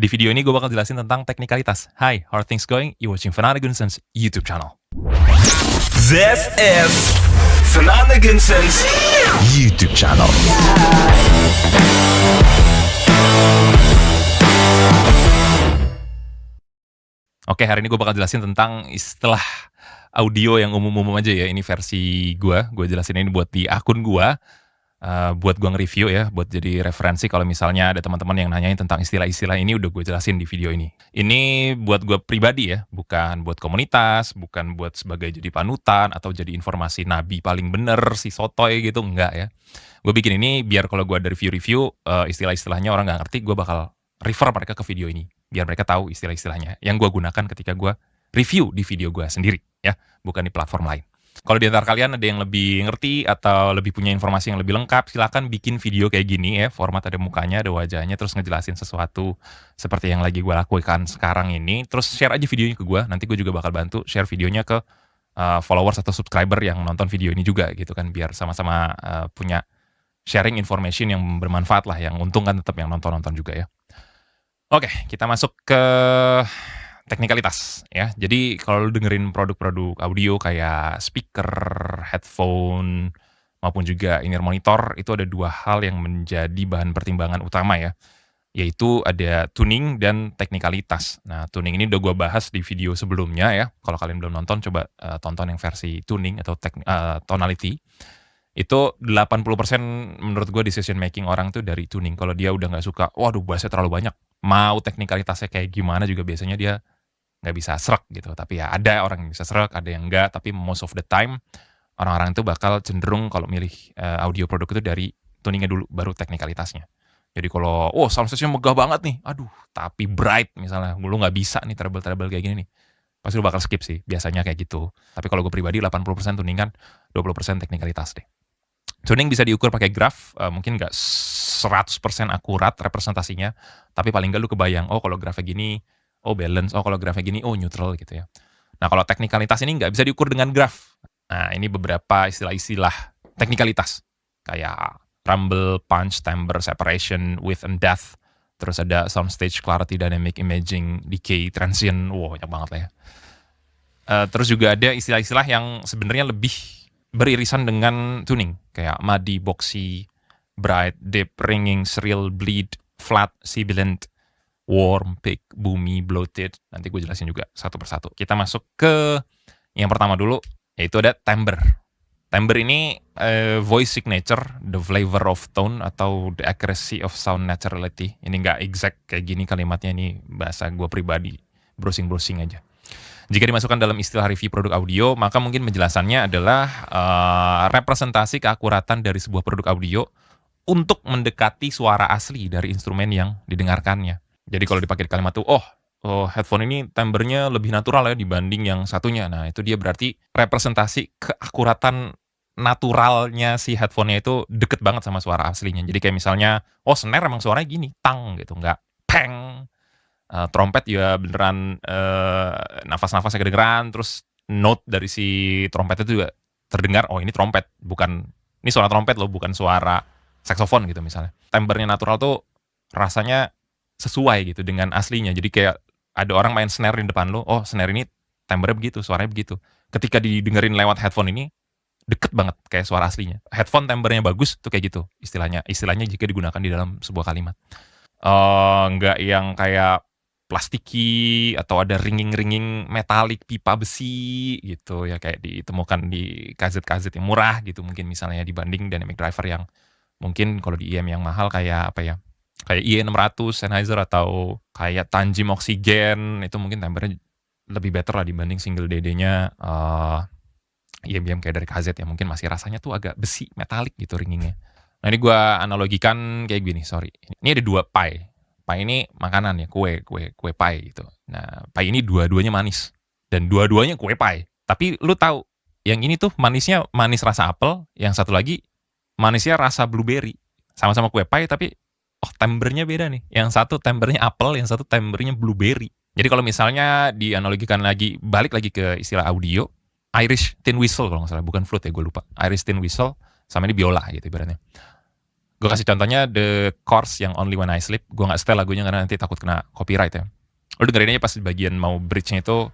Di video ini gue bakal jelasin tentang teknikalitas. Hi, how are things going? You watching Fernanda Gunson's YouTube channel. This is Fernanda Gunson's YouTube channel. Oke, hari ini gue bakal jelasin tentang istilah audio yang umum-umum aja ya. Ini versi gue jelasin ini buat di akun gue. Buat gue nge-review ya, buat jadi referensi kalau misalnya ada teman-teman yang nanyain tentang istilah-istilah ini udah gue jelasin di video ini. Ini buat gue pribadi ya, bukan buat komunitas, bukan buat sebagai jadi panutan atau jadi informasi nabi paling bener si sotoy gitu, enggak ya. Gue bikin ini biar kalau gue ada review-review istilah-istilahnya orang nggak ngerti, gue bakal refer mereka ke video ini biar mereka tahu istilah-istilahnya yang gue gunakan ketika gue review di video gue sendiri ya, bukan di platform lain. Kalau di antara kalian ada yang lebih ngerti atau lebih punya informasi yang lebih lengkap, silakan bikin video kayak gini ya, format ada mukanya, ada wajahnya, terus ngejelasin sesuatu seperti yang lagi gue lakukan sekarang ini. Terus share aja videonya ke gue, nanti gue juga bakal bantu share videonya ke followers atau subscriber yang nonton video ini juga gitu kan, biar sama-sama punya sharing information yang bermanfaat lah, yang untung kan tetap yang nonton-nonton juga ya. Oke, kita masuk ke teknikalitas ya. Jadi kalau lu dengerin produk-produk audio kayak speaker, headphone, maupun juga in-ear monitor, itu ada dua hal yang menjadi bahan pertimbangan utama ya, yaitu ada tuning dan teknikalitas. Nah, tuning ini udah gue bahas di video sebelumnya ya. Kalau kalian belum nonton, coba tonton yang versi tuning atau tonality. Itu 80% menurut gue decision making orang tuh dari tuning. Kalau dia udah nggak suka, waduh bassnya terlalu banyak, mau teknikalitasnya kayak gimana juga biasanya dia nggak bisa serak gitu. Tapi ya ada orang yang bisa serak, ada yang enggak. Tapi most of the time orang-orang itu bakal cenderung kalau milih audio produk itu dari tuningnya dulu, baru teknikalitasnya. Jadi kalau sound system megah banget nih, aduh tapi bright misalnya, lu nggak bisa nih treble kayak gini nih, pasti lu bakal skip sih, biasanya kayak gitu. Tapi kalau gue pribadi 80% tuningan, 20% teknikalitas deh. Tuning bisa diukur pakai graf, mungkin nggak 100% akurat representasinya, tapi paling nggak lu kebayang, kalau grafnya gini, balance, kalau grafnya gini, neutral gitu ya. Nah, kalau teknikalitas ini nggak bisa diukur dengan graf. Nah, ini beberapa istilah-istilah teknikalitas, kayak rumble, punch, timbre, separation, width and depth, terus ada soundstage, clarity, dynamic, imaging, decay, transient, banyak banget lah ya. Terus juga ada istilah-istilah yang sebenarnya lebih beririsan dengan tuning, kayak muddy, boxy, bright, deep, ringing, shrill, bleed, flat, sibilant, warm, peak, boomy, bloated. Nanti gue jelasin juga satu persatu. Kita masuk ke yang pertama dulu, yaitu ada timbre. Timbre ini voice signature, the flavor of tone, atau the accuracy of sound naturality. Ini nggak exact kayak gini kalimatnya, ini bahasa gue pribadi, browsing aja. Jika dimasukkan dalam istilah review produk audio, maka mungkin penjelasannya adalah representasi keakuratan dari sebuah produk audio untuk mendekati suara asli dari instrumen yang didengarkannya. Jadi kalau dipakai di kalimat tuh, headphone ini timbrenya lebih natural ya dibanding yang satunya. Nah, itu dia berarti representasi keakuratan naturalnya si headphone-nya itu deket banget sama suara aslinya. Jadi kayak misalnya, snare emang suaranya gini, tang gitu, nggak peng. Trompet ya beneran nafas-nafasnya kedengeran, terus note dari si trompet itu juga terdengar, ini trompet, ini suara trompet loh, bukan suara saksofon gitu misalnya. Timbrenya natural tuh rasanya sesuai gitu dengan aslinya. Jadi kayak ada orang main snare di depan lo, snare ini timbrenya begitu, suaranya begitu. Ketika didengerin lewat headphone ini, deket banget kayak suara aslinya. Headphone timbrenya bagus tuh kayak gitu istilahnya jika digunakan di dalam sebuah kalimat. Nggak yang kayak plastiki atau ada ringing metalik pipa besi gitu ya, kayak ditemukan di kaset-kaset yang murah gitu mungkin misalnya, dibanding dynamic driver yang mungkin kalau di IM yang mahal kayak kayak IE600 Sennheiser atau kayak Tanjim Oxygen, itu mungkin timbrenya lebih better lah dibanding single DD-nya IM kayak dari KZ ya, mungkin masih rasanya tuh agak besi metalik gitu ringingnya. Nah, ini gue analogikan kayak gini, sorry. Ini ada 2 pie. Pie ini makanan ya, kue pie gitu. Nah, pie ini dua-duanya manis. Dan dua-duanya kue pie. Tapi lu tahu, yang ini tuh manisnya manis rasa apel, yang satu lagi manisnya rasa blueberry. Sama-sama kue pie, tapi timbrenya beda nih. Yang satu timbrenya apel, yang satu timbrenya blueberry. Jadi kalau misalnya dianalogikan lagi, balik lagi ke istilah audio, Irish tin whistle kalau nggak salah, bukan flute ya, gue lupa. Irish tin whistle, sama ini biola gitu ibaratnya. Gue kasih contohnya The Course yang Only When I Sleep. Gue nggak setel lagunya karena nanti takut kena copyright ya. Lo dengerin aja pas di bagian mau bridge-nya itu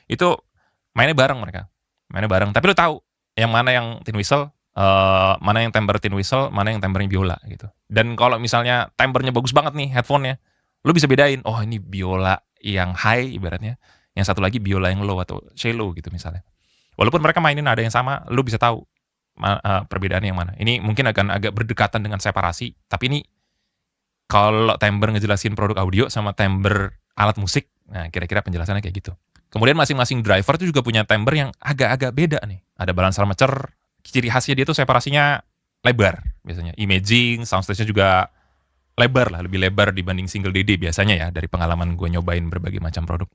itu mainnya bareng mereka. Mainnya bareng. Tapi lo tahu yang mana yang tin whistle, mana yang timbre tin whistle, mana yang timbrenya biola gitu. Dan kalau misalnya timbrenya bagus banget nih headphone-nya, lo bisa bedain, oh ini biola yang high ibaratnya, yang satu lagi biola yang low atau cello gitu misalnya. Walaupun mereka mainin nada yang sama, lo bisa tahu perbedaannya yang mana. Ini mungkin akan agak berdekatan dengan separasi, tapi ini kalau timbre ngejelasin produk audio sama timbre alat musik, nah kira-kira penjelasannya kayak gitu. Kemudian masing-masing driver itu juga punya timbre yang agak-agak beda nih. Ada balance armature, ciri khasnya dia tuh separasinya lebar biasanya. Imaging, soundstage-nya juga lebar lah, lebih lebar dibanding single DD biasanya ya, dari pengalaman gue nyobain berbagai macam produk.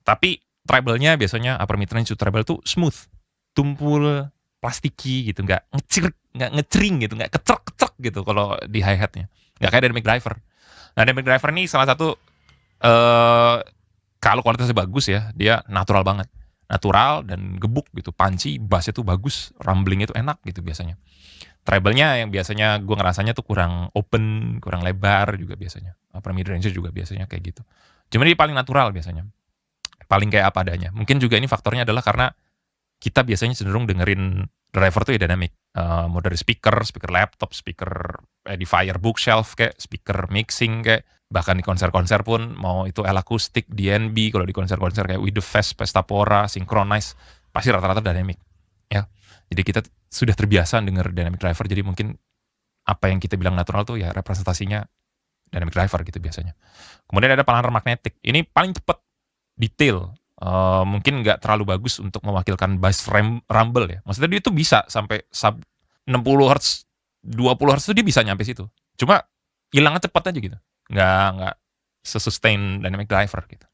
Tapi treble-nya biasanya upper mid-range to treble tuh smooth, tumpul, plastiki gitu, nggak ngecering gitu, nggak kecrek gitu kalau di hi-hat-nya. Nggak kayak dynamic driver. Nah, dynamic driver ini salah satu kalau kualitasnya bagus ya, dia natural banget. Natural dan gebuk gitu, punchy, bass-nya tuh bagus, rumbling-nya tuh enak gitu biasanya. Treble-nya yang biasanya gue ngerasanya tuh kurang open, kurang lebar juga biasanya. Upper mid-range juga biasanya kayak gitu. Cuma dia paling natural biasanya. Paling kayak apa adanya. Mungkin juga ini faktornya adalah karena kita biasanya cenderung dengerin driver tuh ya dynamic. Mau dari speaker laptop, speaker edifier bookshelf kayak, speaker mixing kayak, bahkan di konser-konser pun mau itu akustik, DNB, kalau di konser-konser kayak With The Fest, Pestapora, Synchronize, pasti rata-rata dynamic. Ya. Jadi kita sudah terbiasa denger dynamic driver, jadi mungkin apa yang kita bilang natural tuh ya representasinya dynamic driver gitu biasanya. Kemudian ada planar magnetic. Ini paling cepat, detail. Mungkin nggak terlalu bagus untuk mewakilkan bass rumble ya. Maksudnya dia tuh bisa sampai sub 60 Hz, 20 Hz tuh dia bisa nyampe situ. Cuma hilangnya cepat aja gitu. Nggak sesustain dynamic driver gitu.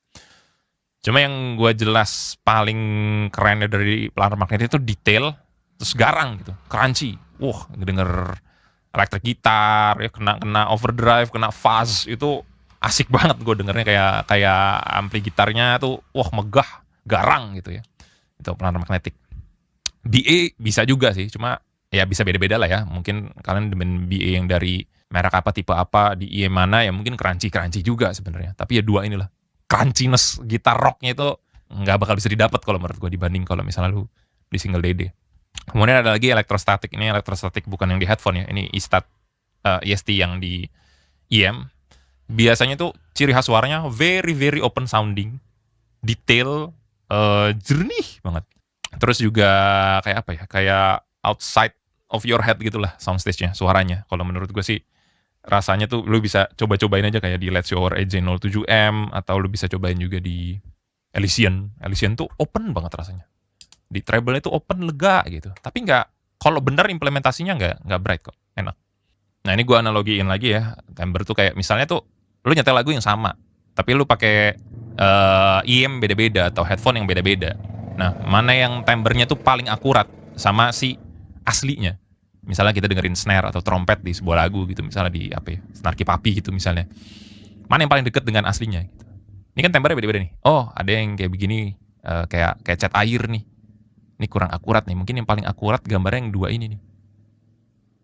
Cuma yang gue jelas paling kerennya dari planar magnetic itu detail, terus garang gitu, crunchy. Wah, ngedenger electric gitar, ya kena overdrive, kena fuzz, itu asik banget gue dengernya kayak ampli gitarnya tuh, wah megah, garang gitu ya. Itu planar magnetic. BA bisa juga sih, cuma ya bisa beda-beda lah ya. Mungkin kalian demen BA yang dari merek apa, tipe apa, di IE mana ya mungkin crunchy juga sebenarnya. Tapi ya dua inilah, crunchiness gitar rocknya itu nggak bakal bisa didapat kalau menurut gue dibanding kalau misalnya lu di single DD. Kemudian ada lagi elektrostatik. Ini elektrostatik bukan yang di headphone ya, ini EST yang di IM. Biasanya tuh ciri khas suaranya very open sounding, detail, jernih banget. Terus juga kayak apa ya, kayak outside of your head gitulah soundstage-nya, suaranya. Kalau menurut gue sih rasanya tuh lu bisa coba-cobain aja kayak di Let's Your AJ07M, atau lu bisa cobain juga di Elysian. Elysian tuh open banget rasanya. Di treble itu open, lega gitu. Tapi kalau benar implementasinya nggak bright kok, enak. Nah ini gue analogiin lagi ya, timbre tuh kayak misalnya tuh lu nyetel lagu yang sama, tapi lu pakai IM beda-beda atau headphone yang beda-beda. Nah mana yang timbrenya tuh paling akurat sama si aslinya. Misalnya kita dengerin snare atau trompet di sebuah lagu gitu, misalnya di Snarky Puppy gitu misalnya. Mana yang paling deket dengan aslinya gitu. Ini kan timbrenya beda-beda nih. Oh ada yang kayak begini, kayak cat air nih. Ini kurang akurat nih, mungkin yang paling akurat gambarnya yang dua ini nih.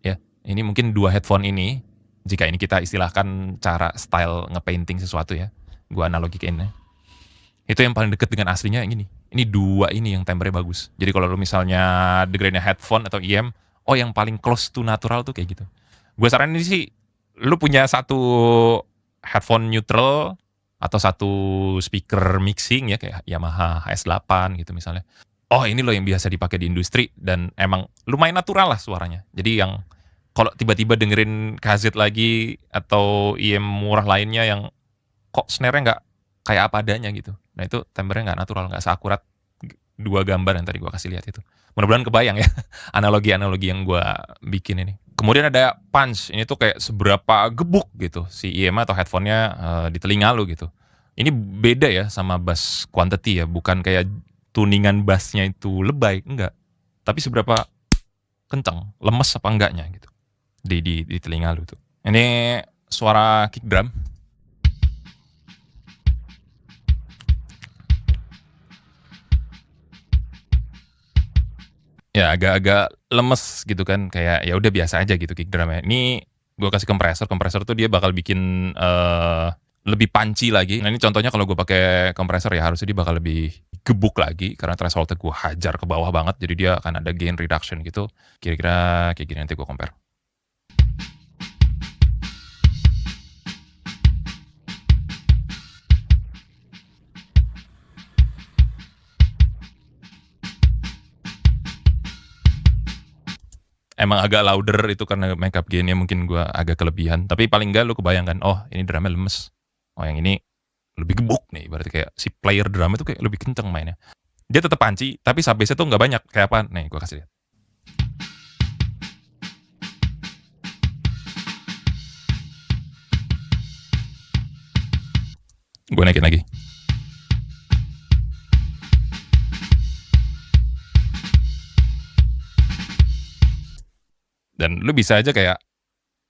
Ya, ini mungkin dua headphone ini, jika ini kita istilahkan cara style ngepainting sesuatu ya, gua analogikannya. Itu yang paling deket dengan aslinya yang ini. Ini dua ini yang timbre bagus. Jadi kalau lu misalnya dengerinnya headphone atau IM, oh yang paling close to natural tuh kayak gitu. Gue saranin sih, lu punya satu headphone neutral atau satu speaker mixing ya kayak Yamaha HS8 gitu misalnya. Oh ini loh yang biasa dipakai di industri dan emang lumayan natural lah suaranya. Jadi yang kalau tiba-tiba dengerin KZ lagi atau IM murah lainnya yang kok snare-nya nggak kayak apa adanya gitu. Nah itu timbre-nya nggak natural, nggak seakurat dua gambar yang tadi gue kasih lihat itu. Mudah-mudahan kebayang ya analogi-analogi yang gue bikin ini. Kemudian ada punch, ini tuh kayak seberapa gebuk gitu si IM atau headphone-nya di telinga lu gitu. Ini beda ya sama bass quantity ya, bukan kayak tuningan bassnya itu lebay, enggak. Tapi seberapa kencang, lemes apa enggaknya gitu di telinga lu tuh. Ini suara kick drum. Ya agak-agak lemes gitu kan, kayak ya udah biasa aja gitu kick drumnya. Ini gue kasih kompresor, kompresor tuh dia bakal bikin, lebih punchy lagi. Nah ini contohnya kalau gue pakai kompresor ya harusnya dia bakal lebih gebuk lagi karena threshold-nya gue hajar ke bawah banget, jadi dia akan ada gain reduction gitu. Kira-kira kayak gini nanti gue compare. Emang agak louder itu karena makeup gain-nya mungkin gue agak kelebihan, tapi paling enggak lu kebayang kan, oh ini drumnya lemes, oh yang ini lebih gebuk nih, berarti kayak si player drum itu kayak lebih kenceng mainnya. Dia tetap punchy, tapi sub-bass-nya tuh nggak banyak, kayak apa? Nih gue kasih lihat. Gue naikin lagi. Dan lu bisa aja kayak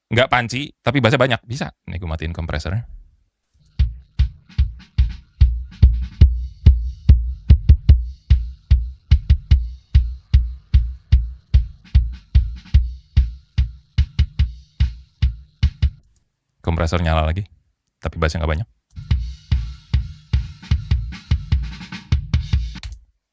nggak punchy, tapi bassnya banyak, bisa. Nih gue matiin kompresornya. Kompresor nyala lagi, tapi bassnya nggak banyak.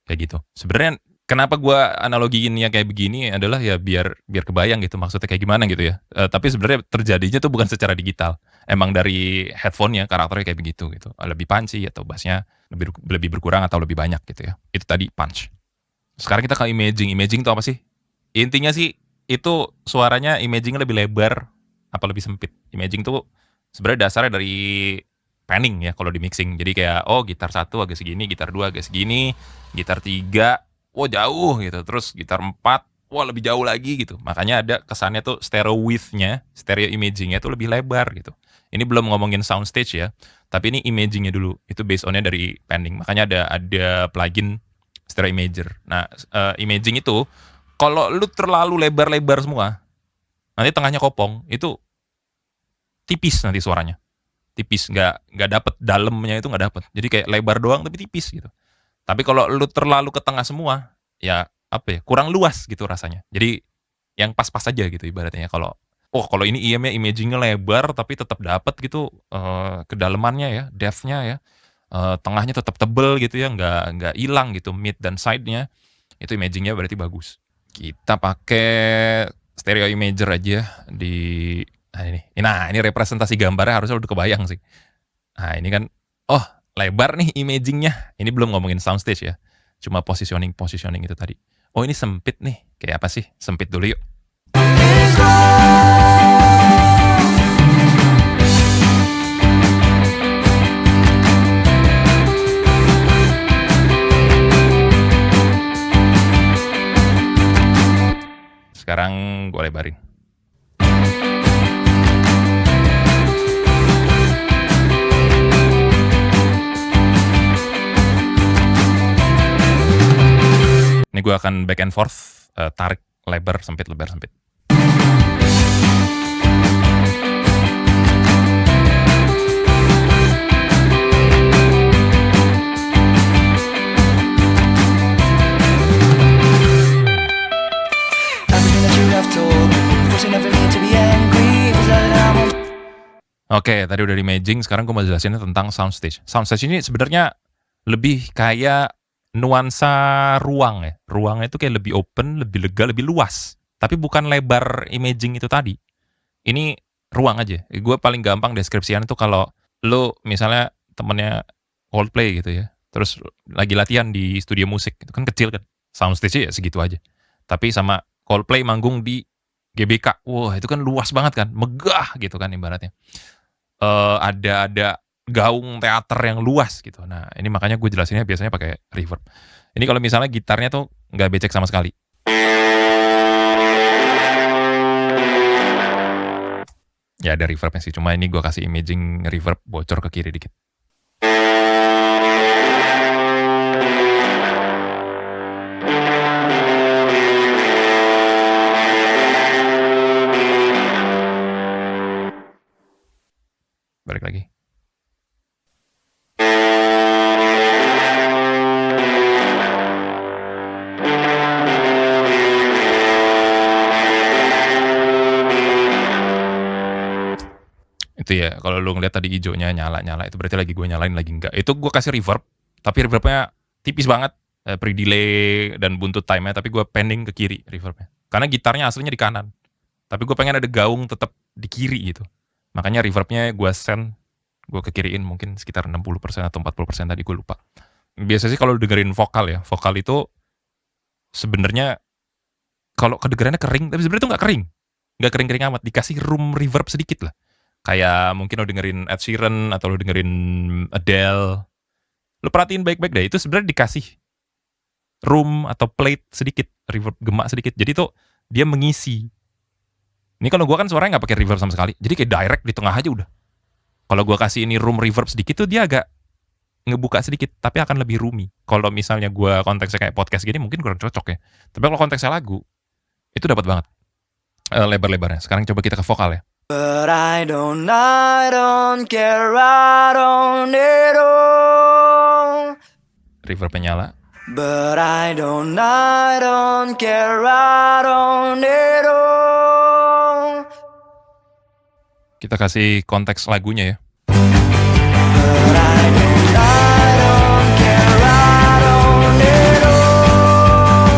Kayak gitu. Sebenarnya kenapa gue analogiinnya kayak begini adalah ya biar kebayang gitu maksudnya kayak gimana gitu ya. Tapi sebenarnya terjadinya tuh bukan secara digital. Emang dari headphone-nya karakternya kayak begitu gitu. Lebih punchy atau bassnya lebih berkurang atau lebih banyak gitu ya. Itu tadi punch. Sekarang kita ke imaging. Imaging itu apa sih? Intinya sih itu suaranya imagingnya lebih lebar apa lebih sempit. Imaging tuh sebenarnya dasarnya dari panning ya kalau di mixing. Jadi kayak oh gitar 1 agak segini, gitar 2 agak segini, gitar 3 wah jauh gitu. Terus gitar 4 wah lebih jauh lagi gitu. Makanya ada kesannya tuh stereo width-nya, stereo imaging-nya tuh lebih lebar gitu. Ini belum ngomongin soundstage ya, tapi ini imaging-nya dulu. Itu based on-nya dari panning. Makanya ada plugin stereo imager. Nah, imaging itu kalau lu terlalu lebar-lebar semua, nanti tengahnya kopong, itu tipis nanti suaranya. Tipis, nggak dapet dalamnya itu nggak dapet. Jadi kayak lebar doang tapi tipis gitu. Tapi kalau lu terlalu ke tengah semua, ya apa ya, kurang luas gitu rasanya. Jadi yang pas-pas aja gitu ibaratnya kalau oh kalau ini IM-nya imaging-nya lebar tapi tetap dapet gitu kedalamannya ya, depth-nya ya. Tengahnya tetap tebel gitu ya, nggak hilang gitu mid dan side-nya. Itu imaging-nya berarti bagus. Kita pakai stereo imager aja di nah ini representasi gambarnya harusnya udah kebayang sih. Nah ini kan oh lebar nih imagingnya. Ini belum ngomongin soundstage ya. Cuma positioning itu tadi. Oh ini sempit nih. Kayak apa sih? Sempit dulu yuk. Sekarang gue lebarin. Ini gue akan back and forth, tarik lebar sempit. Oke, tadi udah di imaging, sekarang gue mau jelasin tentang soundstage. Soundstage ini sebenarnya lebih kayak nuansa ruang ya. Ruangnya itu kayak lebih open, lebih lega, lebih luas. Tapi bukan lebar imaging itu tadi. Ini ruang aja. Gue paling gampang deskripsian itu kalau lu misalnya temennya Coldplay gitu ya. Terus lagi latihan di studio musik, itu kan kecil kan. Soundstage-nya ya segitu aja. Tapi sama Coldplay manggung di GBK, wah itu kan luas banget kan, megah gitu kan ibaratnya. Ada gaung teater yang luas gitu. Nah, ini makanya gue jelasinnya biasanya pakai reverb. Ini kalau misalnya gitarnya tuh nggak becek sama sekali. Ya ada reverbnya sih, cuma ini gue kasih imaging reverb bocor ke kiri dikit. Balik lagi. Itu ya, kalau lu ngeliat tadi hijaunya nyala-nyala itu berarti lagi gue nyalain lagi enggak. Itu gue kasih reverb, tapi reverbnya tipis banget, pre-delay dan buntut time-nya, tapi gue pending ke kiri reverbnya. Karena gitarnya aslinya di kanan, tapi gue pengen ada gaung tetap di kiri gitu. Makanya reverbnya gue send, gue ke kiriin mungkin sekitar 60% atau 40% tadi gue lupa. Biasanya sih kalau dengerin vokal ya, vokal itu sebenarnya kalau kedengerannya kering, tapi sebenarnya itu nggak kering-kering amat, dikasih room reverb sedikit lah. Kayak mungkin lo dengerin Ed Sheeran atau lo dengerin Adele, lo perhatiin baik-baik deh, itu sebenarnya dikasih room atau plate sedikit, reverb gemak sedikit. Jadi tuh dia mengisi. Ini kalau gua kan suaranya nggak pakai reverb sama sekali, jadi kayak direct di tengah aja udah. Kalau gua kasih ini room reverb sedikit tuh dia agak ngebuka sedikit, tapi akan lebih roomy. Kalau misalnya gua konteksnya kayak podcast gini mungkin kurang cocok ya. Tapi kalau konteksnya lagu, itu dapat banget lebar-lebarnya. Sekarang coba kita ke vokal ya. But I don't care, I don't need all. Reverbnya nyala. But I don't care, I don't need all. Kita kasih konteks lagunya ya. But I don't care, I don't need all.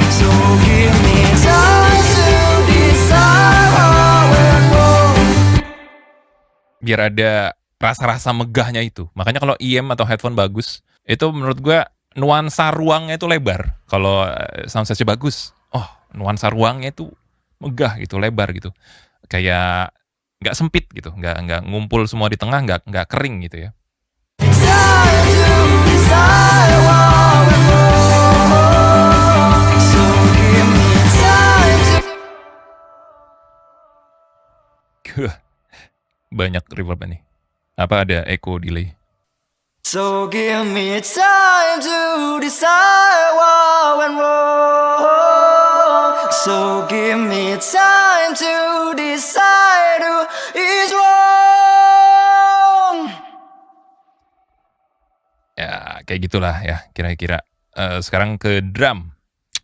So give me time to decide how and more. Biar ada rasa-rasa megahnya itu. Makanya kalau IM atau headphone bagus, itu menurut gue nuansa ruangnya itu lebar. Kalau soundstage bagus, oh nuansa ruangnya itu megah gitu, lebar gitu. Kayak nggak sempit gitu, nggak ngumpul semua di tengah, nggak kering gitu ya. Time to decide how and more. So give me time to. Banyak reverb nih. Apa ada echo delay? So give me time to decide how and more. So give me time to decide who is wrong. Ya kayak gitulah ya kira-kira. Sekarang ke drum.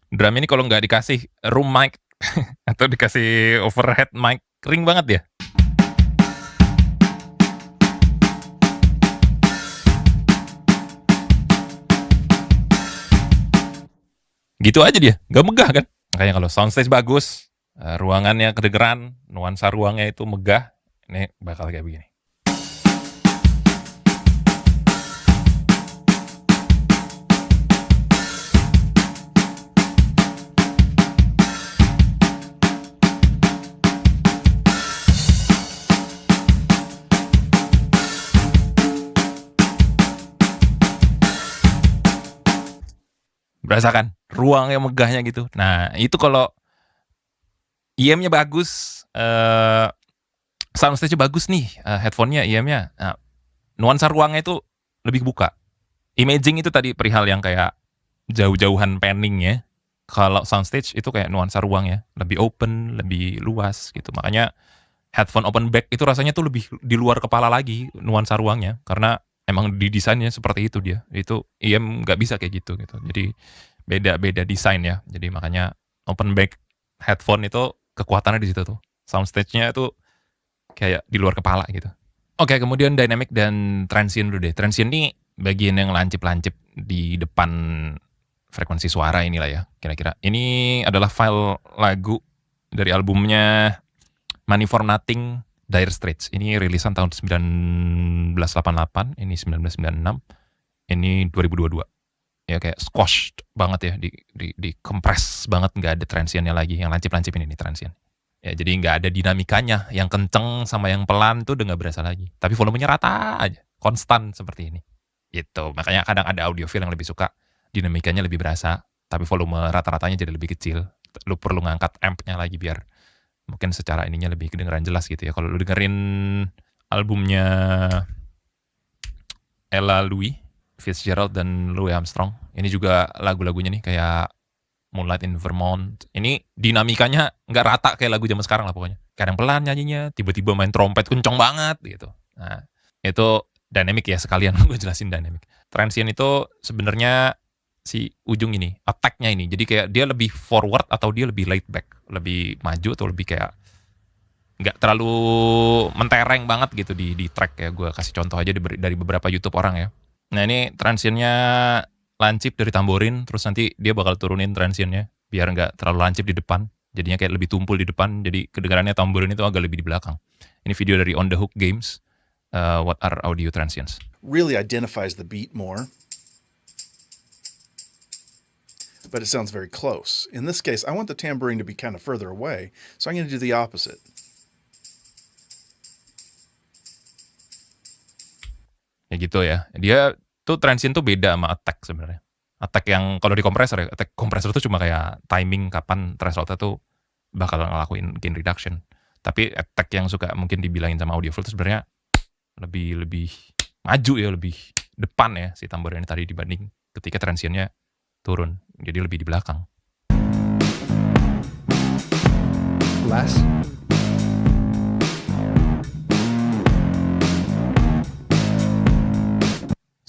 Drum ini kalau nggak dikasih room mic atau dikasih overhead mic, kering banget ya. Gitu aja dia, nggak megah kan. Makanya kalau soundstage bagus, ruangannya kedengeran, nuansa ruangnya itu megah, ini bakal kayak begini. Berasa kan ruangnya megahnya gitu. Nah itu kalau IM-nya bagus, soundstage-nya bagus nih, headphone-nya, IM-nya, nah, nuansa ruangnya itu lebih buka. Imaging itu tadi perihal yang kayak jauh-jauhan panning-nya. Kalau soundstage itu kayak nuansa ruangnya lebih open, lebih luas gitu. Makanya headphone open back itu rasanya tuh lebih di luar kepala lagi nuansa ruangnya, karena emang didesainnya seperti itu dia. Itu IM nggak bisa kayak gitu. Jadi beda desain ya. Jadi makanya open back headphone itu kekuatannya di situ tuh. Soundstage-nya itu kayak di luar kepala gitu. Oke, kemudian dynamic dan transient dulu deh. Transient ini bagian yang lancip-lancip di depan frekuensi suara inilah ya, kira-kira. Ini adalah file lagu dari albumnya Money for Nothing, Dire Straits. Ini rilisan tahun 1988, ini 1996, ini 2022. Ya kayak squashed banget ya, di compress banget, nggak ada transientnya lagi. Yang lancip-lancip ini nih transient. Ya jadi nggak ada dinamikanya, yang kenceng sama yang pelan tuh udah nggak berasa lagi. Tapi volumenya rata aja, konstan seperti ini. Gitu, makanya kadang ada audiophile yang lebih suka dinamikanya lebih berasa, tapi volume rata-ratanya jadi lebih kecil. Lu perlu ngangkat ampnya lagi biar mungkin secara ininya lebih kedengeran jelas gitu ya. Kalau lu dengerin albumnya Ella Louis Fitzgerald dan Louis Armstrong, ini juga lagu-lagunya nih kayak Moonlight in Vermont, ini dinamikanya nggak rata kayak lagu zaman sekarang lah pokoknya. Kadang pelan nyanyinya, tiba-tiba main trompet kenceng banget gitu. Nah itu dynamic ya, sekalian gue jelasin dynamic. Transient itu sebenarnya si ujung ini, attack-nya ini. Jadi kayak dia lebih forward atau dia lebih laid back, lebih maju atau lebih kayak nggak terlalu mentereng banget gitu di track ya. Gue kasih contoh aja dari beberapa YouTube orang ya. Nah ini transitionnya lancip dari tamborin, terus nanti dia bakal turunin transitionnya biar nggak terlalu lancip di depan. Jadinya kayak lebih tumpul di depan, jadi kedengarannya tamborin itu agak lebih di belakang. Ini video dari On The Hook Games, What Are Audio Transients. Really identifies the beat more, but it sounds very close. In this case, I want the tambourine to be kind of further away, so I'm going to do the opposite. Ya gitu ya. Dia tuh transient tuh beda sama attack sebenarnya. Attack yang kalau di kompresor ya, attack kompresor tuh cuma kayak timing kapan thresholdnya tuh bakal ngelakuin gain reduction. Tapi attack yang suka mungkin dibilangin sama audiophile tuh sebenarnya lebih maju ya, lebih depan ya si tamborin tadi dibanding ketika transientnya turun. Jadi lebih di belakang. Less.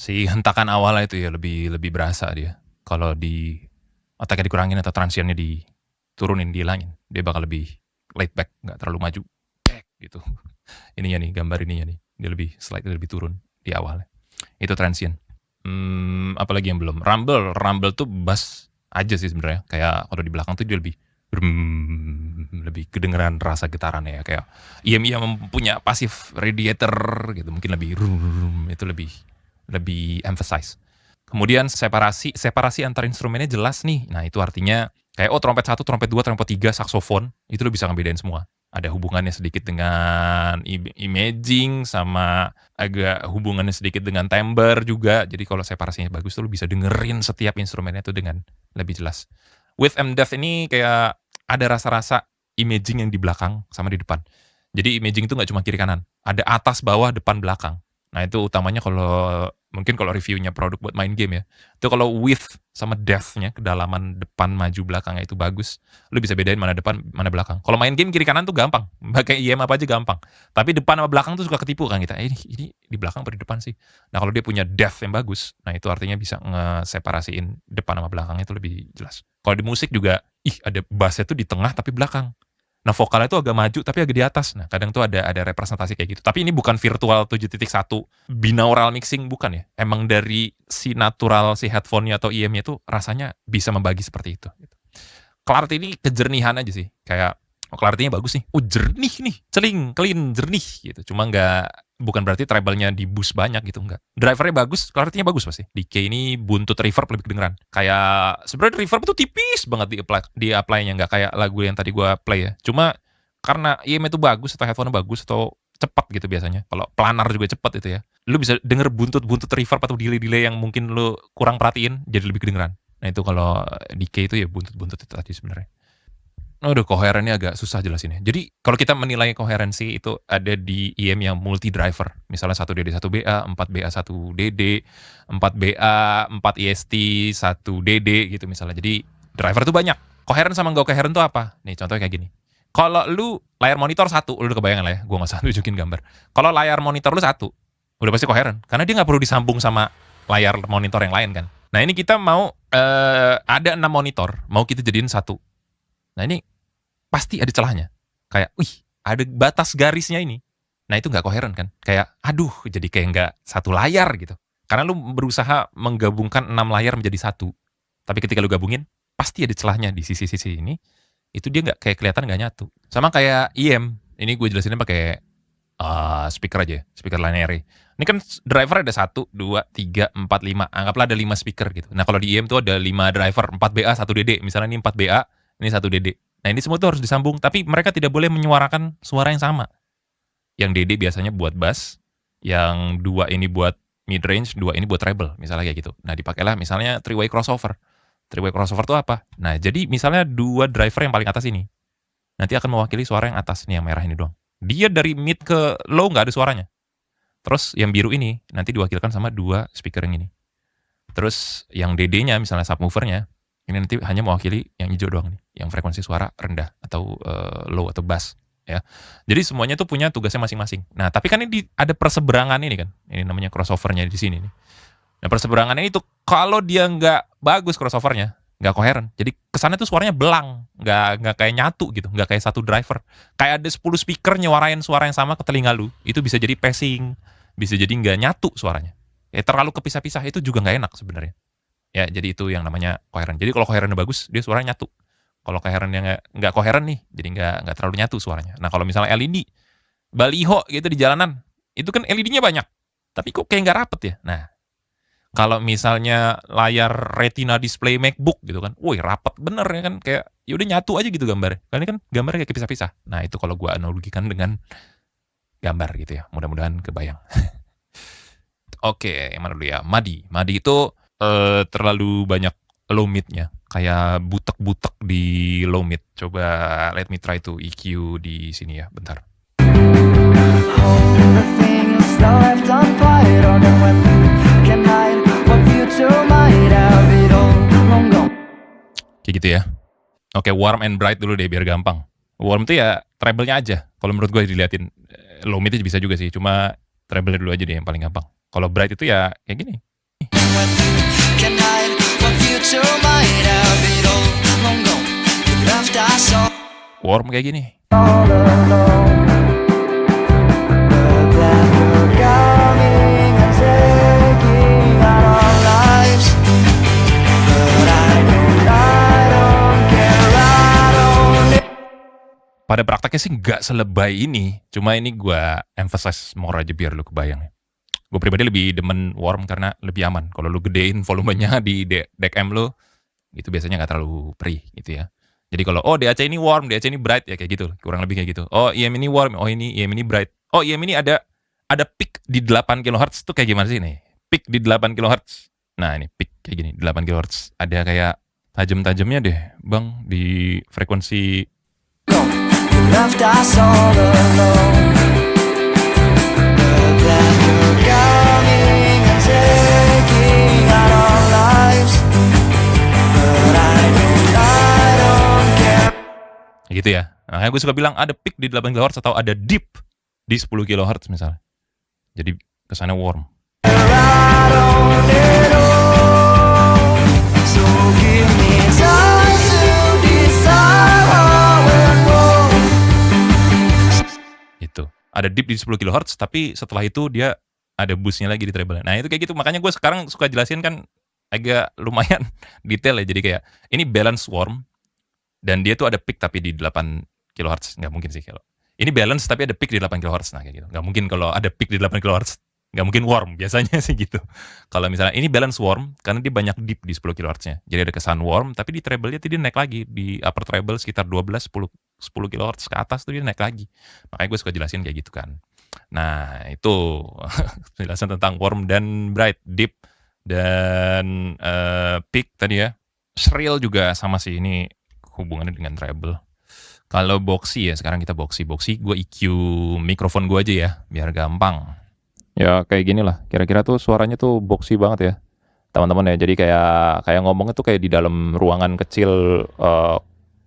Si hentakan awalnya itu ya lebih berasa dia. Kalau di attack-nya dikurangin atau transientnya diturunin, dihilangin, dia bakal lebih laid back, nggak terlalu maju. Gitu. Ininya nih, gambar ininya nih. Dia lebih slightly lebih turun di awalnya. Itu transient. Apalagi yang belum. Rumble tuh bass aja sih sebenarnya. Kayak kalau di belakang tuh dia lebih kedengeran rasa getarannya ya. Kayak IM punya passive radiator gitu. Mungkin lebih itu lebih emphasize. Kemudian separasi antar instrumennya jelas nih. Nah itu artinya kayak trompet 1, trompet 2, trompet 3, saksofon. Itu lo bisa ngebedain semua. Ada hubungannya sedikit dengan imaging, sama agak hubungannya sedikit dengan timbre juga. Jadi kalau separasinya bagus tuh lo bisa dengerin setiap instrumennya tuh dengan lebih jelas. Width and depth ini kayak ada rasa-rasa imaging yang di belakang sama di depan. Jadi imaging itu gak cuma kiri kanan. Ada atas, bawah, depan, belakang. Nah itu utamanya mungkin kalau reviewnya produk buat main game ya. Itu kalau width sama depth-nya, kedalaman depan, maju, belakangnya itu bagus. Lu bisa bedain mana depan, mana belakang. Kalau main game kiri kanan tuh gampang. Pakai IM apa aja gampang. Tapi depan sama belakang tuh suka ketipu kan kita. Ini di belakang atau di depan sih. Nah kalau dia punya depth yang bagus, nah itu artinya bisa ngeseparasiin depan sama belakangnya itu lebih jelas. Kalau di musik juga, ada bassnya tuh di tengah tapi belakang. Nah vokalnya itu agak maju tapi agak di atas. Nah kadang tuh ada representasi kayak gitu. Tapi ini bukan virtual 7.1 binaural mixing, bukan ya. Emang dari si natural si headphone-nya atau IM-nya tuh rasanya bisa membagi seperti itu. Clarity ini kejernihan aja sih. Kayak clarity-nya bagus nih. Jernih nih, clean, jernih gitu. Cuma bukan berarti treble-nya di boost banyak gitu, enggak. Driver-nya bagus, clarity-nya bagus pasti. Decay ini buntut reverb lebih kedengeran. Kayak sebenarnya reverb itu tipis banget di apply-nya, enggak kayak lagu yang tadi gua play ya. Cuma karena IM itu bagus atau headphone-nya bagus atau cepat gitu biasanya. Kalau planar juga cepat itu ya. Lu bisa denger buntut reverb atau delay-delay yang mungkin lu kurang perhatiin jadi lebih kedengeran. Nah itu kalau decay itu ya buntut itu tadi sebenarnya. Aduh, koherennya agak susah jelasinnya. Jadi kalau kita menilai koherensi itu ada di IM yang multi driver. Misalnya 1DD 1BA, 4BA 1DD, 4BA, 4 IST, 1DD gitu misalnya. Jadi driver tuh banyak. Koheren sama nggak koheren tuh apa? Nih contohnya kayak gini. Kalau lu layar monitor 1, lu udah kebayangan lah ya. Gue nggak usah tunjukin gambar. Kalau layar monitor lu 1, udah pasti koheren. Karena dia nggak perlu disambung sama layar monitor yang lain kan. Nah ini kita mau ada 6 monitor, mau kita jadiin 1. Nah ini pasti ada celahnya. Kayak, ada batas garisnya ini. Nah itu gak koheren kan. Kayak, jadi kayak gak satu layar gitu. Karena lu berusaha menggabungkan 6 layar menjadi 1. Tapi ketika lu gabungin, pasti ada celahnya di sisi-sisi ini. Itu dia gak kayak kelihatan gak nyatu. Sama kayak IM. Ini gue jelasinnya pakai speaker aja. Speaker linear. Ini kan driver ada 1, 2, 3, 4, 5. Anggaplah ada 5 speaker gitu. Nah kalau di IM tuh ada 5 driver. 4BA, 1DD. Misalnya ini 4BA, ini 1DD. Nah ini semua tuh harus disambung, tapi mereka tidak boleh menyuarakan suara yang sama. Yang DD biasanya buat bass, yang 2 ini buat mid range, 2 ini buat treble, misalnya kayak gitu. Nah dipakailah misalnya 3-way crossover. 3-way crossover tuh apa? Nah jadi misalnya 2 driver yang paling atas ini, nanti akan mewakili suara yang atas, nih yang merah ini doang. Dia dari mid ke low nggak ada suaranya. Terus yang biru ini nanti diwakilkan sama 2 speaker yang ini. Terus yang DD-nya misalnya subwoofer-nya, ini nanti hanya mewakili yang hijau doang nih, yang frekuensi suara rendah atau low atau bass ya. Jadi semuanya tuh punya tugasnya masing-masing. Nah, tapi kan ini ada perseberangan ini kan. Ini namanya crossover-nya di sini nih. Nah, perseberangannya itu kalau dia nggak bagus crossover-nya, nggak koheren. Jadi kesannya tuh suaranya belang, nggak kayak nyatu gitu, nggak kayak satu driver. Kayak ada 10 speaker nyuarain suara yang sama ke telinga lu, itu bisa jadi passing, bisa jadi nggak nyatu suaranya. Ya terlalu kepisah-pisah itu juga nggak enak sebenarnya. Ya jadi itu yang namanya koheren. Jadi kalau koherennya bagus, dia suaranya nyatu. Kalau koherennya nggak koheren nih, jadi nggak terlalu nyatu suaranya. Nah kalau misalnya LED, baliho gitu di jalanan, itu kan LED-nya banyak, tapi kok kayak nggak rapet ya. Nah kalau misalnya layar retina display MacBook gitu kan, woi rapet bener ya kan, kayak ya udah nyatu aja gitu gambarnya. Karena kan gambarnya kayak kepisah-pisah. Nah itu kalau gua analogikan dengan gambar gitu ya. Mudah-mudahan kebayang. Oke, yang mana dulu ya? Madi itu terlalu banyak low mid-nya. Kayak butek-butek di low mid. Coba let me try to EQ di sini ya, bentar. All the things left unfired, or when you can hide what future might have, it all long gone. Kayak gitu ya. Oke, warm and bright dulu deh biar gampang. Warm tuh ya treble-nya aja. Kalau menurut gue diliatin low mid itu bisa juga sih, cuma treble dulu aja deh yang paling gampang. Kalau bright itu ya kayak gini. When you can hide what future might have, it all long gone. You left us Warm kayak gini. all alone. But then you're coming and taking out our lives. But I don't care, I don't. Pada prakteknya sih nggak selebay ini. Cuma ini gue emphasize more aja biar lu kebayang ya. Gue pribadi lebih demen warm karena lebih aman. Kalau lu gedein volumenya di deck M lu, itu biasanya nggak terlalu perih gitu ya. Jadi kalau DAC ini warm, DAC ini bright ya kayak gitu. Kurang lebih kayak gitu. Oh EM ini warm, oh ini EM ini bright. Oh EM ini ada peak di 8 kHz tuh kayak gimana sih nih? Peak di 8 kHz. Nah ini peak kayak gini, 8 kHz. Ada kayak tajam-tajamnya deh bang di frekuensi. You left us all alone. But then you're coming and taking out our lives. But I don't care. Gitu ya. Nah, gue suka bilang ada peak di 8 kHz atau ada dip di 10 kHz misalnya. Jadi kesannya warm. I don't need all. So give me time to decide how and what. Gitu. Ada dip di 10 kHz, tapi setelah itu dia ada boostnya lagi di treble. Nah itu kayak gitu, makanya gue sekarang suka jelasin kan agak lumayan detail ya. Jadi kayak ini balance warm, dan dia tuh ada peak tapi di 8 kHz. Nggak mungkin sih kalau. Ini balance tapi ada peak di 8 kHz. Nah kayak gitu. Nggak mungkin kalau ada peak di 8 kHz. Nggak mungkin warm, biasanya sih gitu. Kalau misalnya ini balance warm, karena dia banyak dip di 10 kHz-nya. Jadi ada kesan warm, tapi di treble-nya dia naik lagi. Di upper treble sekitar 12, 10 kHz ke atas tuh dia naik lagi. Makanya gue suka jelasin kayak gitu kan. Nah itu penjelasan tentang warm dan bright, deep, dan peak tadi ya. Shrill juga sama sih, ini hubungannya dengan treble. Kalau boxy ya, sekarang kita boxy. Boxy gue EQ mikrofon gue aja ya, biar gampang. Ya kayak gini lah, kira-kira tuh suaranya tuh boxy banget ya teman-teman ya. Jadi kayak ngomongnya tuh kayak di dalam ruangan kecil,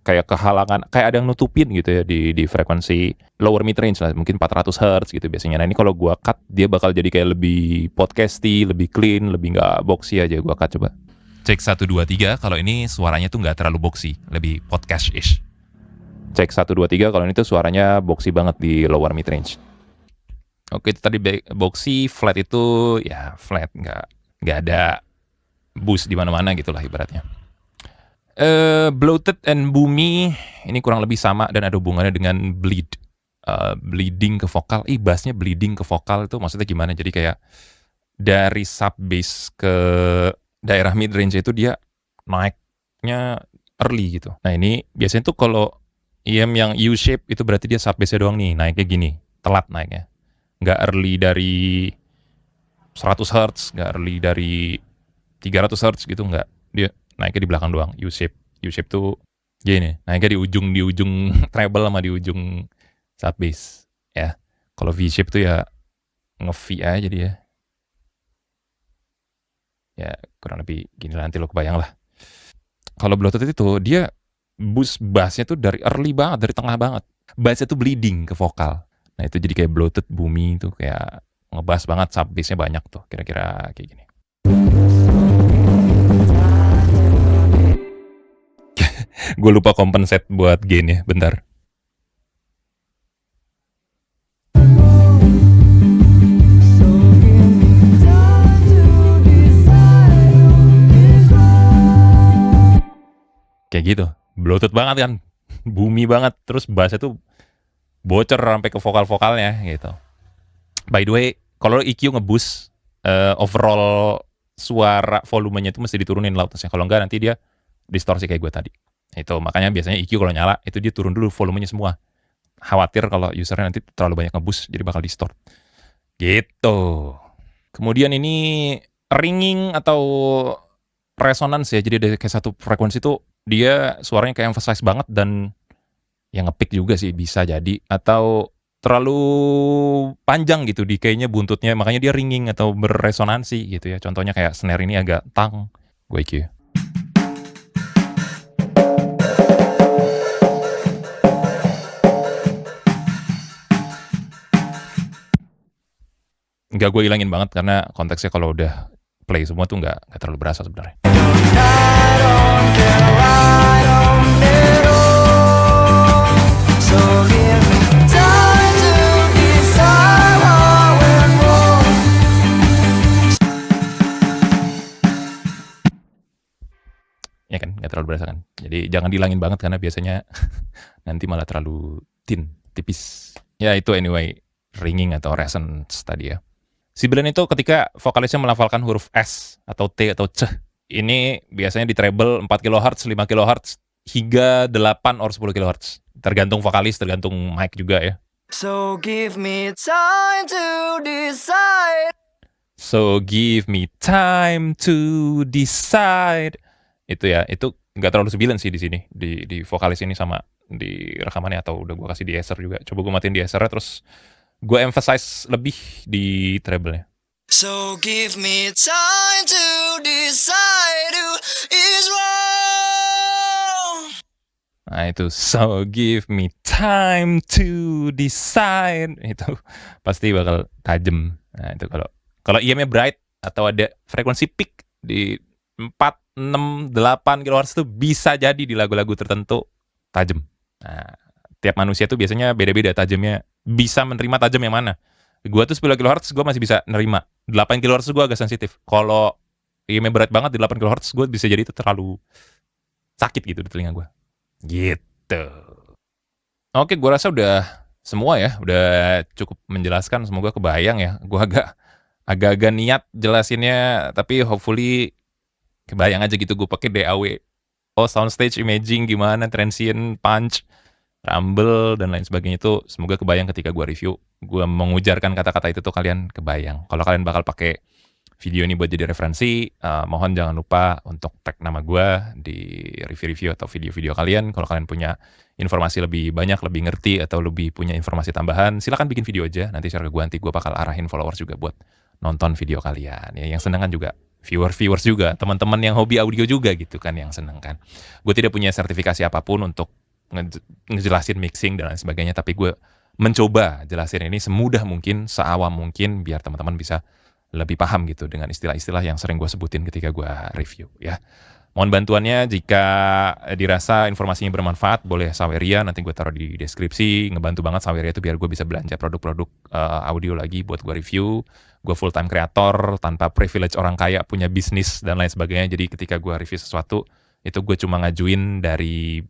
kayak kehalangan, kayak ada yang nutupin gitu ya di frekuensi lower mid range lah, mungkin 400 Hz gitu biasanya. Nah ini kalau gua cut dia bakal jadi kayak lebih podcasty, lebih clean, lebih nggak boxy aja. Gua cut coba. Cek 1 2 3, kalau ini suaranya tuh nggak terlalu boxy, lebih podcast-ish. Cek 1 2 3, kalau ini tuh suaranya boxy banget di lower mid range. Oke, itu tadi boxy, flat itu ya flat, nggak ada boost di mana-mana gitulah ibaratnya. Bloated and boomy ini kurang lebih sama dan ada hubungannya dengan bleeding ke vokal. Bassnya bleeding ke vokal itu maksudnya gimana? Jadi kayak dari sub bass ke daerah mid range itu dia naiknya early gitu. Nah ini biasanya tuh kalau EM yang U shape itu berarti dia sub bassnya doang nih naiknya gini, telat naiknya. Nggak early dari 100 Hz, nggak early dari 300 Hz gitu, nggak. Dia naiknya di belakang doang, U-shape. U-shape tuh gini, naiknya di ujung treble sama di ujung sub bass. Ya, kalau V-shape tuh ya nge-V aja dia. Ya, kurang lebih gini lah, nanti lo kebayang lah. Kalau bloated itu, dia boost bassnya tuh dari early banget, dari tengah banget. Bassnya tuh bleeding ke vokal. Nah itu jadi kayak bloated, boomy itu kayak ngebas banget, sub bass-nya banyak tuh, kira-kira kayak gini. Gue lupa compensate buat gain ya, bentar. Kayak gitu, bloated banget kan, bumi banget, terus bassnya tuh bocor sampai ke vokal-vokalnya gitu. By the way, kalau EQ nge-boost overall suara volumenya itu mesti diturunin loudness-nya. Kalau enggak nanti dia distorsi kayak gue tadi. Itu makanya biasanya EQ kalau nyala itu dia turun dulu volumenya semua. Khawatir kalau usernya nanti terlalu banyak nge-boost jadi bakal distort. Gitu. Kemudian ini ringing atau resonance ya. Jadi dari kayak satu frekuensi tuh dia suaranya kayak emphasize banget dan yang nge-pick juga sih bisa jadi, atau terlalu panjang gitu decay-nya, buntutnya, makanya dia ringing atau berresonansi gitu ya. Contohnya kayak snare ini agak tang, gue EQ. Nggak gue ilangin banget karena konteksnya kalau udah play semua tuh nggak terlalu berasa sebenarnya. Ya kan, nggak terlalu berasa kan. Jadi jangan dihilangin banget karena biasanya nanti malah terlalu tipis. Ya itu anyway, ringing atau resonance tadi ya. Sibilan itu ketika vokalisnya melafalkan huruf S atau T atau C. Ini biasanya di treble 4 kHz, 5 kHz, hingga 8 or 10 kHz. Tergantung vokalis, tergantung mic juga ya. So give me time to decide. So give me time to decide. Itu ya, itu nggak terlalu sembilan sih di sini, di vokalis ini sama di rekamannya, atau udah gue kasih deesser juga. Coba gue matiin deessernya terus gue emphasize lebih di treble-nya. So give me time to decide who is wrong. Nah itu, so give me time to decide, itu pasti bakal tajam. Nah itu kalau IM-nya bright atau ada frekuensi peak di 4, 6, 8 kHz itu bisa jadi di lagu-lagu tertentu tajam. Nah, tiap manusia tuh biasanya beda-beda tajamnya, bisa menerima tajam yang mana. Gue tuh 10 kHz gue masih bisa nerima, 8 kHz gue agak sensitif. Kalau IM-nya berat banget di 8 kHz gue bisa jadi itu terlalu sakit gitu di telinga gue. Gitu. Oke, gue rasa udah semua ya, udah cukup menjelaskan, semoga kebayang ya. Gue agak-agak niat jelasinnya, tapi hopefully kebayang aja gitu. Gue pakai DAW, soundstage imaging gimana, transient, punch, rumble dan lain sebagainya itu semoga kebayang ketika gue review. Gue mengujarkan kata-kata itu tuh kalian kebayang. Kalau kalian bakal pakai video ini buat jadi referensi, mohon jangan lupa untuk tag nama gue di review-review atau video-video kalian. Kalau kalian punya informasi lebih banyak, lebih ngerti, atau lebih punya informasi tambahan, silakan bikin video aja. Nanti share ke gue, nanti gue bakal arahin followers juga buat nonton video kalian. Ya, yang seneng kan juga viewers juga, teman-teman yang hobi audio juga gitu kan yang seneng kan. Gue tidak punya sertifikasi apapun untuk ngejelasin mixing dan lain sebagainya, tapi gue mencoba jelasin ini semudah mungkin, seawam mungkin, biar teman-teman bisa lebih paham gitu dengan istilah-istilah yang sering gue sebutin ketika gue review ya. Mohon bantuannya jika dirasa informasinya bermanfaat, boleh Saweria, nanti gue taruh di deskripsi. Ngebantu banget Saweria itu biar gue bisa belanja produk-produk audio lagi buat gue review. Gue full time kreator, tanpa privilege orang kaya, punya bisnis dan lain sebagainya. Jadi ketika gue review sesuatu, itu gue cuma ngajuin dari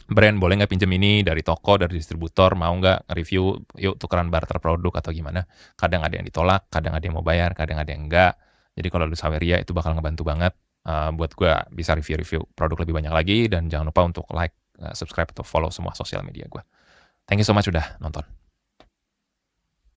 brand, boleh nggak pinjem ini, dari toko, dari distributor, mau nggak review, yuk tukeran barter produk atau gimana. Kadang ada yang ditolak, kadang ada yang mau bayar, kadang ada yang enggak. Jadi kalau lu Saweria itu bakal ngebantu banget buat gue bisa review-review produk lebih banyak lagi. Dan jangan lupa untuk like, subscribe, atau follow semua sosial media gue. Thank you so much udah nonton.